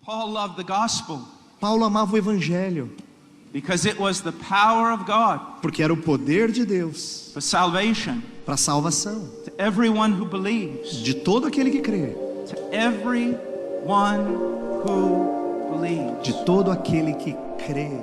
Paul loved the gospel Paulo amava o evangelho, because it was the power of God porque era o poder de Deus for salvation para a salvação to everyone who believes. de todo aquele que crê, To everyone who believes. de todo aquele que crê.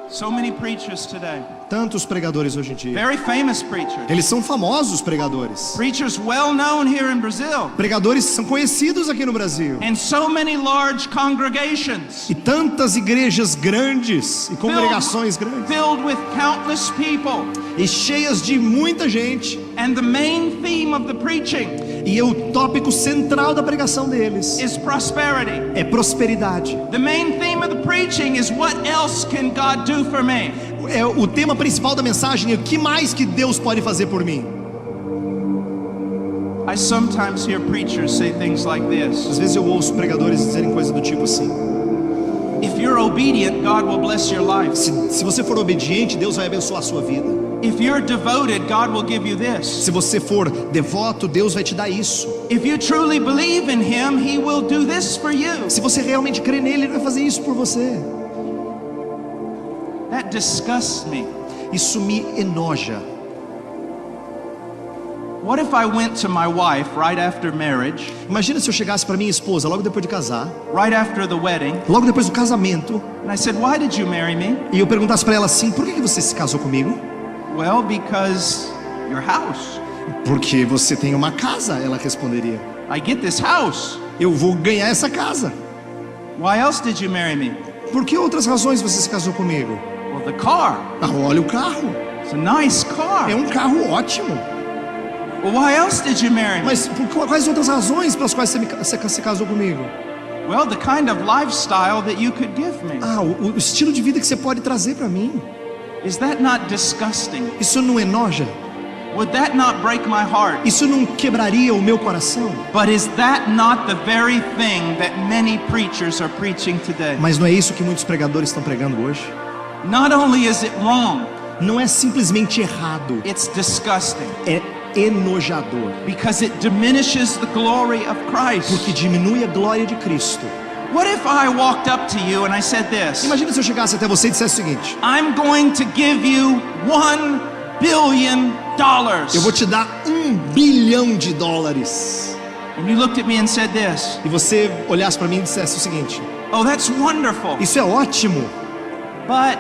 So many preachers today, Tantos pregadores hoje em dia, very famous preachers, eles são famosos pregadores, preachers well known here in Brazil, pregadores são conhecidos aqui no Brasil, and so many large congregations e tantas igrejas grandes e congregações grandes filled with countless people, e cheias de muita gente, and the main theme of the preaching e o tópico central da pregação deles is prosperity. é prosperidade. The main theme of the preaching is what else can God do for me? É o tema principal da mensagem é o que mais que Deus pode fazer por mim. I sometimes hear preachers say things like this: Às vezes eu ouço pregadores dizerem coisa do tipo assim: if you're obedient, God will bless your life. se você for obediente, Deus vai abençoar a sua vida. If you're devoted, God will give you this. Se você for devoto, Deus vai te dar isso. If you truly believe in Him, He will do this for you. Se você realmente crê nele, Ele vai fazer isso por você. That disgusts me. Isso me enoja. What if I went to my wife right after marriage, Imagina se eu chegasse para minha esposa logo depois de casar, right after the wedding, logo depois do casamento, and I said, "Why did you marry me?" e eu perguntasse para ela assim: por que você se casou comigo? Well, because your house. Porque você tem uma casa, ela responderia. I get this house. Eu vou ganhar essa casa. Why else did you marry me? Por que outras razões você se casou comigo? Well, the car. Ah, olha o carro. It's a nice car. É um carro ótimo. Well, why else did you marry me? Mas quais outras razões pelas quais você se casou comigo? Well, the kind of lifestyle that you could give me. Ah, o estilo de vida que você pode trazer para mim. Is that not disgusting? Isso não enoja? Would that not break my heart? Isso não quebraria o meu coração? But is that not the very thing that many preachers are preaching today? Mas não é isso que muitos pregadores estão pregando hoje? Not only is it wrong, Não é simplesmente errado, it's disgusting. é enojador, Because it diminishes the glory of Christ. porque diminui a glória de Cristo. What if I walked up to you and I said this? Imagina se eu chegasse até você e dissesse o seguinte: I'm going to give you $1 billion. eu vou te dar $1 bilhão. And you looked at me and said this. E você olhasse para mim e dissesse o seguinte: Oh, that's wonderful. isso é ótimo, But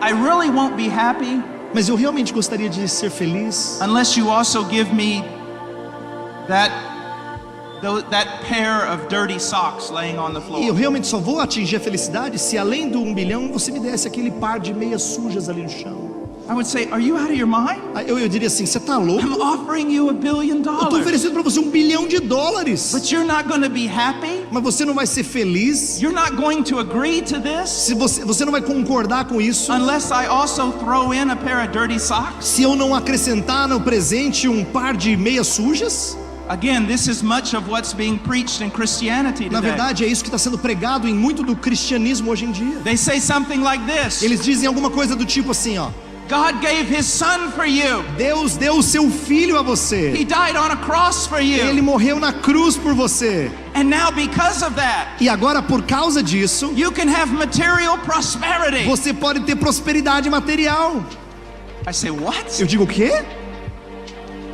I really won't be happy mas eu realmente gostaria de ser feliz unless you also give me that pair of dirty socks laying on the e eu floor. realmente só vou atingir a felicidade se além do $1 bilhão você me desse aquele par de meias sujas ali no chão. I would say, are you out of your mind? Aí eu diria assim: você tá louco? I'm offering you $1 billion. Eu tô oferecendo para você $1 bilhão, But you're not going to be happy? mas você não vai ser feliz? You're not going to agree to this Se você não vai concordar com isso, unless I also throw in a pair of dirty socks? se eu não acrescentar no presente um par de meias sujas? Again, this is much of what's being preached in Christianity Na today. verdade é isso que está sendo pregado em muito do cristianismo hoje em dia. They say something like this. Eles dizem alguma coisa do tipo assim, ó: God gave His Son for you. Deus deu o seu filho a He você. died on a cross for Ele you. morreu na cruz por você. And now because of that, E agora por causa disso, you can have material prosperity. você pode ter prosperidade material. I say, what? Eu digo: o quê?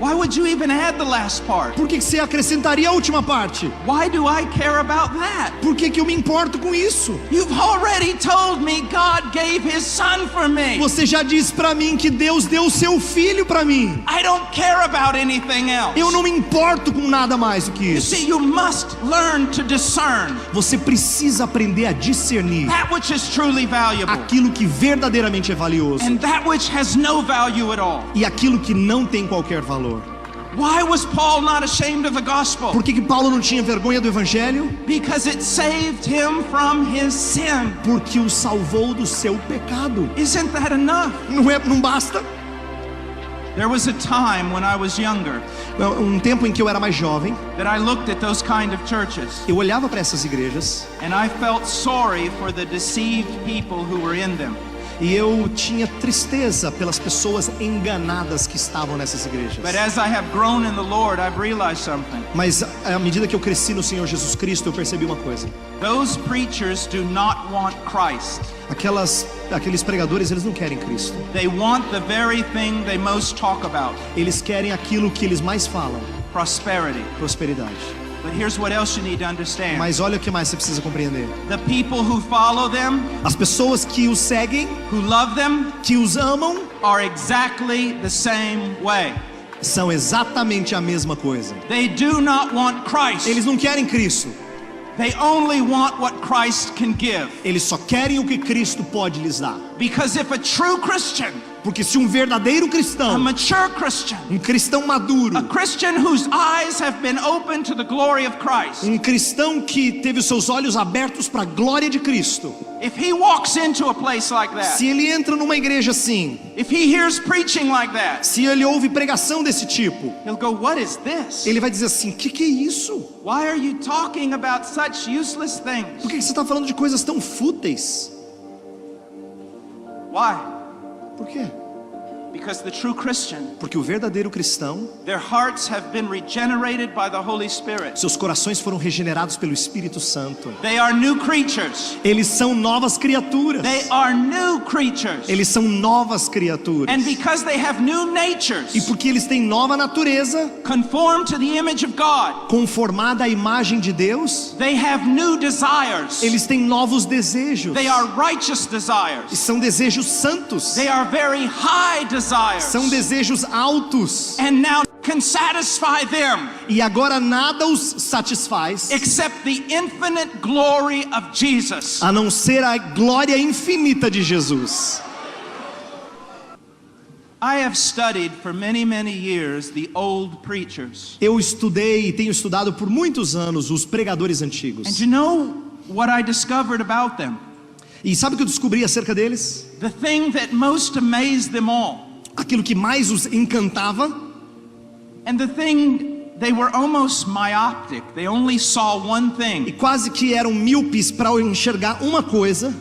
Why would you even add the last part? Por que você acrescentaria a última parte? Why do I care about that? Por que eu me importo com isso? You've already told me God gave His Son for me. Você já disse pra mim que Deus deu o seu filho pra mim. I don't care about anything else. Eu não me importo com nada mais do que You isso. see, you must learn to discern Você precisa aprender a discernir that which is truly valuable aquilo que verdadeiramente é valioso and that which has no value at all. e aquilo que não tem qualquer valor. Why was Paul not ashamed of the gospel? Por que Paulo não tinha vergonha do evangelho? Because it saved him from his sin. Porque o salvou do seu pecado. Isn't that enough? Não basta? There was a time when I was younger Um tempo em que eu era mais jovem, that I looked at those kind of churches eu olhava para essas igrejas and I felt sorry for the deceived people who were in them. e eu tinha tristeza pelas pessoas enganadas que estavam nessas igrejas. But as I have grown in the Lord, I've realized something. Mas à medida que eu cresci no Senhor Jesus Cristo, eu percebi uma coisa. Those preachers do not want Christ. Aqueles pregadores, eles não querem Cristo. They want the very thing they most talk about. Eles querem aquilo que eles mais falam: Prosperity. prosperidade. But here's what else you need to understand. Mas olha o que mais você precisa compreender. The people who follow them, As pessoas que os seguem, who love them, que os amam, are exactly the same way. são exatamente a mesma coisa. They do not want Christ. Eles não querem Cristo. They only want what Christ can give. Eles só querem o que Cristo pode lhes dar. Because if a true Christian, Porque se um verdadeiro a cristão, mature Christian, um cristão maduro, a Christian whose eyes have been opened to the glory of Christ, um cristão que teve os seus olhos abertos para a glória de Cristo, if he walks into a place like that, se ele entra numa igreja assim, if he hears preaching like that, se ele ouve pregação desse tipo, he'll go, what is this? ele vai dizer assim: que é isso? Why are you talking about such useless things? Por que você está falando de coisas tão fúteis? Why? Por quê? Because the true Christian, Porque o verdadeiro cristão, their hearts have been regenerated by the Holy Spirit. seus corações foram regenerados pelo Espírito Santo. They are new creatures. Eles são novas criaturas. They are new creatures. Eles são novas criaturas. And because they have new E natures, porque eles têm nova natureza, conformed to the image of God, conformada à imagem de Deus, they have new desires. eles têm novos desejos. They are righteous E desires. são desejos santos. They are very high desires. São desejos altos. And now can satisfy them E agora nada os satisfaz, except the infinite glory of Jesus. a não ser a glória infinita de Jesus. I have studied for many, many years the old preachers. Eu estudei e tenho estudado por muitos anos os pregadores And antigos. you know what I discovered about them? E sabe o que eu descobri acerca deles? The thing that most amazed them all. Aquilo que mais os encantava, And the thing, they were almost myopic. They only saw one e thing. quase que eram míopes para enxergar uma coisa.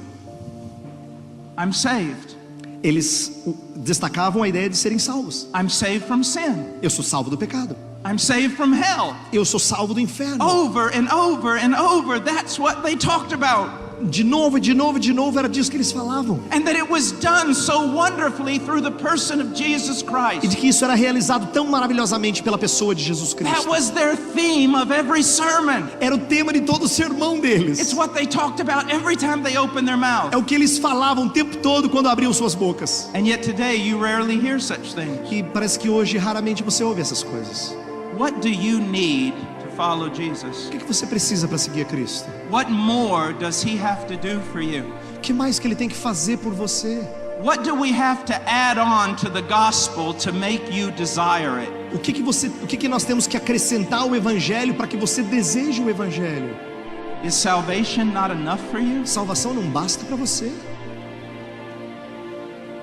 I'm saved. Eles destacavam a ideia de serem salvos. I'm saved from sin. Eu sou salvo do pecado. I'm saved from hell. Eu sou salvo do inferno. Over and over and over, that's what they talked about. De novo, de novo, de novo, era disso que eles falavam. And that it was done so wonderfully through the person of Jesus E Christ. de que isso era realizado tão maravilhosamente pela pessoa de Jesus That Cristo. was their theme of every sermon. Era o tema de todo o sermão deles. It's what they talked about every time they opened their mouth. É o que eles falavam o tempo todo quando abriam suas bocas. And yet today you rarely hear such things. E parece que hoje raramente você ouve essas coisas. What do you need to follow Jesus? O que você precisa para seguir a Cristo? What more does he have to do for you? O que mais que ele tem que fazer por você? What do we have to add on to the gospel to make you desire it? O que nós temos que acrescentar ao evangelho para que você deseje o evangelho? Is salvation not enough for you? Salvação não basta para você?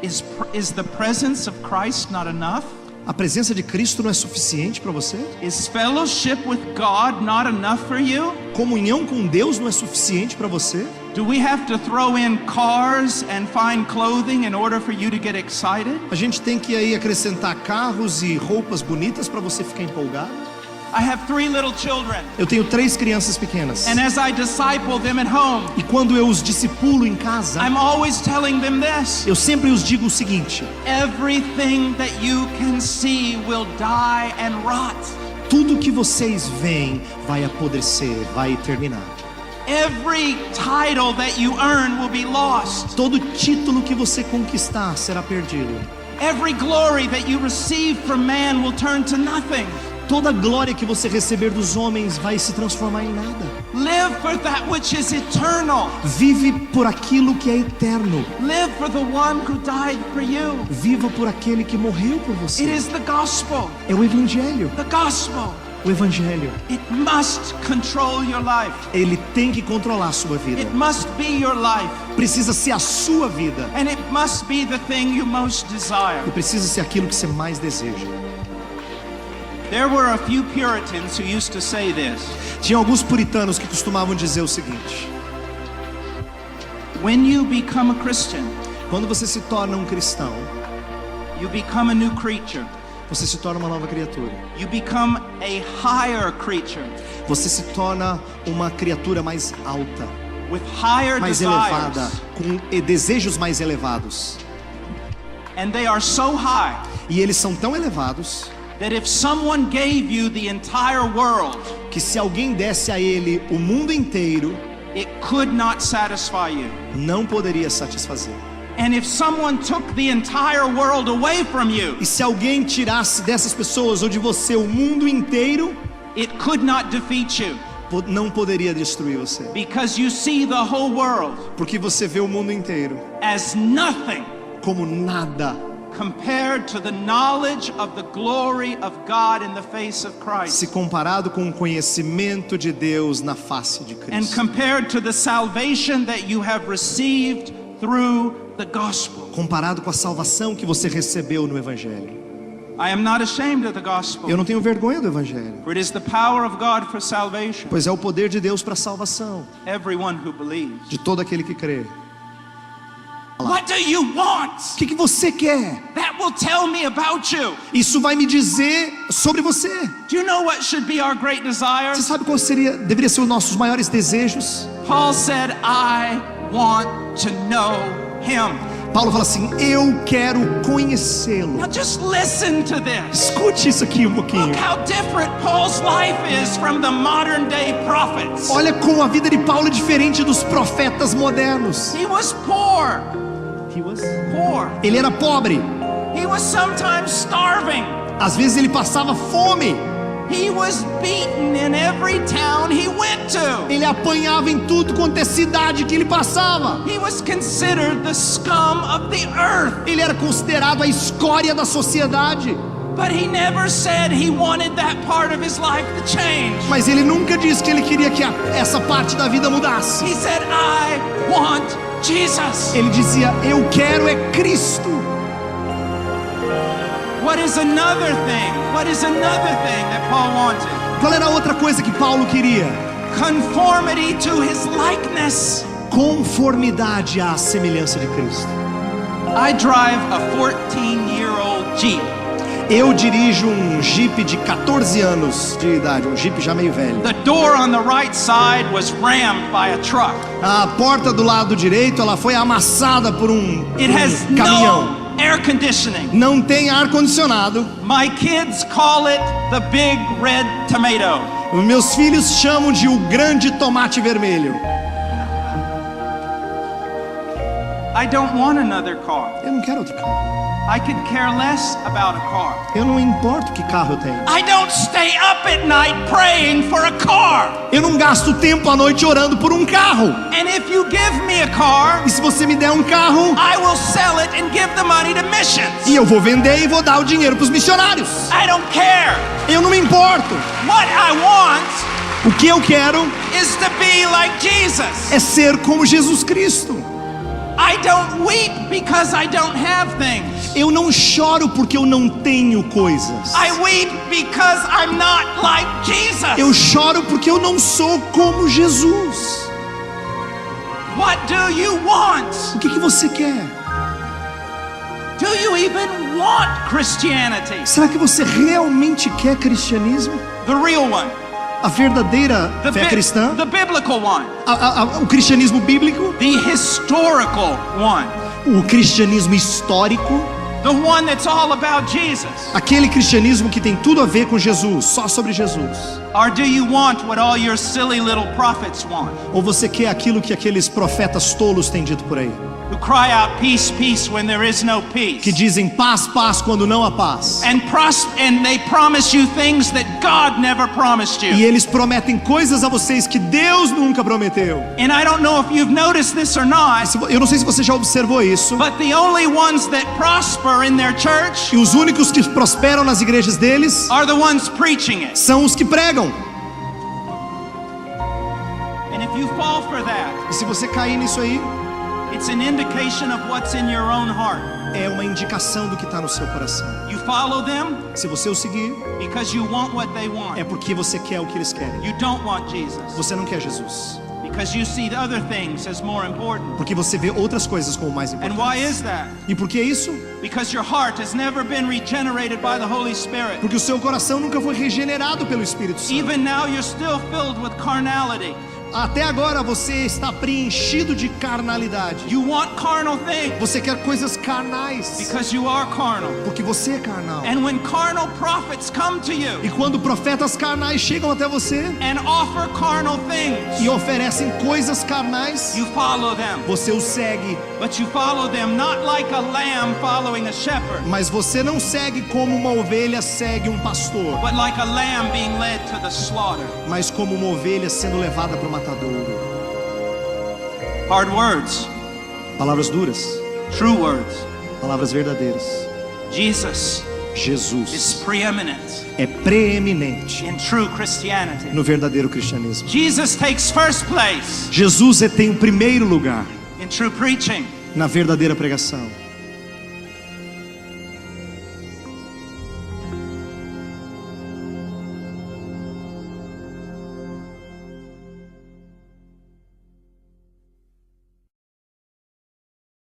Is the presence of Christ not enough? A presença de Cristo não é suficiente para você? Is fellowship with God not enough for you? Comunhão com Deus não é suficiente para você? Do we have to throw in cars and fine clothing in order for you to get excited? A gente tem que aí acrescentar carros e roupas bonitas para você ficar empolgado? I have 3 little children, Eu tenho 3 crianças pequenas. and as I disciple them at home, E quando eu os discipulo em casa, I'm always telling them this: eu sempre os digo o seguinte: everything that you can see will die and rot. tudo que vocês veem vai apodrecer, vai terminar. Every title that you earn will be lost. Todo título que você conquistar será perdido. Every glory that you receive from man will turn to nothing. Toda glória que você receber dos homens vai se transformar em nada. Live for that which is eternal. Vive por aquilo que é eterno. Live for the one who died for you. Viva por aquele que morreu por It você. is the gospel. É o evangelho. The gospel. O evangelho, it must control your life. ele tem que controlar a sua vida. It must be your life. Precisa ser a sua vida. And it must be the thing you most desire. E precisa ser aquilo que você mais deseja. There were a few Puritans who used to say this. Tinha alguns puritanos que costumavam dizer o seguinte: When you become a Christian, quando você se torna um cristão, you become a new creature. você se torna uma nova criatura. You become a higher creature Você se torna uma criatura mais alta, with higher mais elevada, desires. com desejos mais elevados. And they are so high E eles são tão elevados that if someone gave you the entire world, que se alguém desse a ele o mundo inteiro, it could not satisfy you. não poderia satisfazer. And if someone took the entire world away from you, E se alguém tirasse dessas pessoas ou de você o mundo inteiro, it could not defeat you, não poderia destruir você. because you see the whole world Porque você vê o mundo inteiro as nothing como nada, compared to the knowledge of the glory of God in the face of Christ, se comparado com o conhecimento de Deus na face de and Cristo. compared to the salvation that you have received through the gospel. Comparado com a salvação que você recebeu no evangelho. I am not ashamed of the gospel, Eu não tenho vergonha do evangelho, for it is the power of God for salvation, pois é o poder de Deus para a salvação everyone who believes. de todo aquele que crê. What do you want? O que você quer? That will tell me about you. Isso vai me dizer sobre você. Do you know what should be our great desire? Você sabe qual deveria ser os nossos maiores desejos? Paul said, I want to know him. Paulo fala assim: eu quero conhecê-lo. Now just listen to this. Escute isso aqui um pouquinho. Look how different Paul's life is from the modern day prophets. Olha como a vida de Paulo é diferente dos profetas modernos. He was poor. Poor. Ele era pobre. He was sometimes starving. Às vezes ele passava fome. He was beaten in every town he went to. Ele apanhava em tudo quanto é cidade que ele passava. He was considered the scum of the earth. Ele era considerado a escória da sociedade. But he never said he wanted that part of his life to change. Mas ele nunca disse que ele queria que essa parte da vida mudasse. He said, I want Jesus. Ele dizia: eu quero é Cristo. What is another thing? What is another thing that Paul wanted? Qual era a outra coisa que Paulo queria? Conformity to his likeness. Conformidade à semelhança de Cristo. I drive a 14-year-old Jeep. Eu dirijo um Jeep de 14 anos de idade, um Jeep já meio velho. The door on the right side was rammed by a truck. A porta do lado direito, ela foi amassada por um caminhão. No air conditioning. Não tem ar condicionado. My kids call it the big red tomato. Os meus filhos chamam de o grande tomate vermelho. I don't want another car. Eu não quero outro carro. I could care less about a car. Eu não importo que carro eu tenho. I don't stay up at night praying for a car. Eu não gasto tempo à noite orando por um carro. And if you give me a car, E se você me der um carro, I will sell it and give the money to missions. e eu vou vender e vou dar o dinheiro para os missionários. I don't care. Eu não me importo. What I want O que eu quero is to be like Jesus. é ser como Jesus Cristo. I don't weep because I don't have things. Eu não choro porque eu não tenho coisas. I weep because I'm not like Jesus. Eu choro porque eu não sou como Jesus. What do you want? O que você quer? Do you even want Christianity? Será que você realmente quer cristianismo? The real one. A verdadeira fé cristã? The biblical one. O cristianismo bíblico? The historical one. O cristianismo histórico? The one that's all about Jesus. Aquele cristianismo que tem tudo a ver com Jesus, só sobre Jesus? Or do you want what all your silly little prophets want? Ou você quer aquilo que aqueles profetas tolos têm dito por aí? Who cry out peace, peace when there is no peace. Que dizem paz, paz quando não há paz. And they promise you things that God never promised you. E eles prometem coisas a vocês que Deus nunca prometeu. And I don't know if you've noticed this or not. Eu não sei se você já observou isso. But the only ones that prosper prosper in their church E os únicos que prosperam nas igrejas deles are the ones preaching it. são os que pregam. And if you fall for that, E se você cair nisso aí, it's an indication of what's in your own heart. é uma indicação do que está no seu coração. You follow them Se você o seguir, because you want what they want. é porque você quer o que eles querem. You don't want Jesus Você não quer Jesus, because you see the other things as more important. porque você vê outras coisas como mais And why importantes. is that? E por que isso? Because your heart has never been regenerated by the Holy Spirit. Porque o seu coração nunca foi regenerado pelo Espírito Santo. Even now you're still filled with carnality. Até agora você está preenchido de carnalidade. You want carnal things Você quer coisas carnais, because you are carnal. porque você é carnal. And when carnal prophets come to you E quando profetas carnais chegam até você and offer carnal things, e oferecem coisas carnais, you follow them. você os segue. But you follow them not like a lamb following a shepherd, Mas você não segue como uma ovelha segue um pastor, but like a lamb being led to the slaughter. mas como uma ovelha sendo levada para o matadouro. Hard words, Palavras duras, true words. palavras verdadeiras. Jesus Jesus is preeminent é preeminente in true Christianity. no verdadeiro cristianismo. Jesus takes first place Jesus tem o primeiro lugar in true preaching. na verdadeira pregação.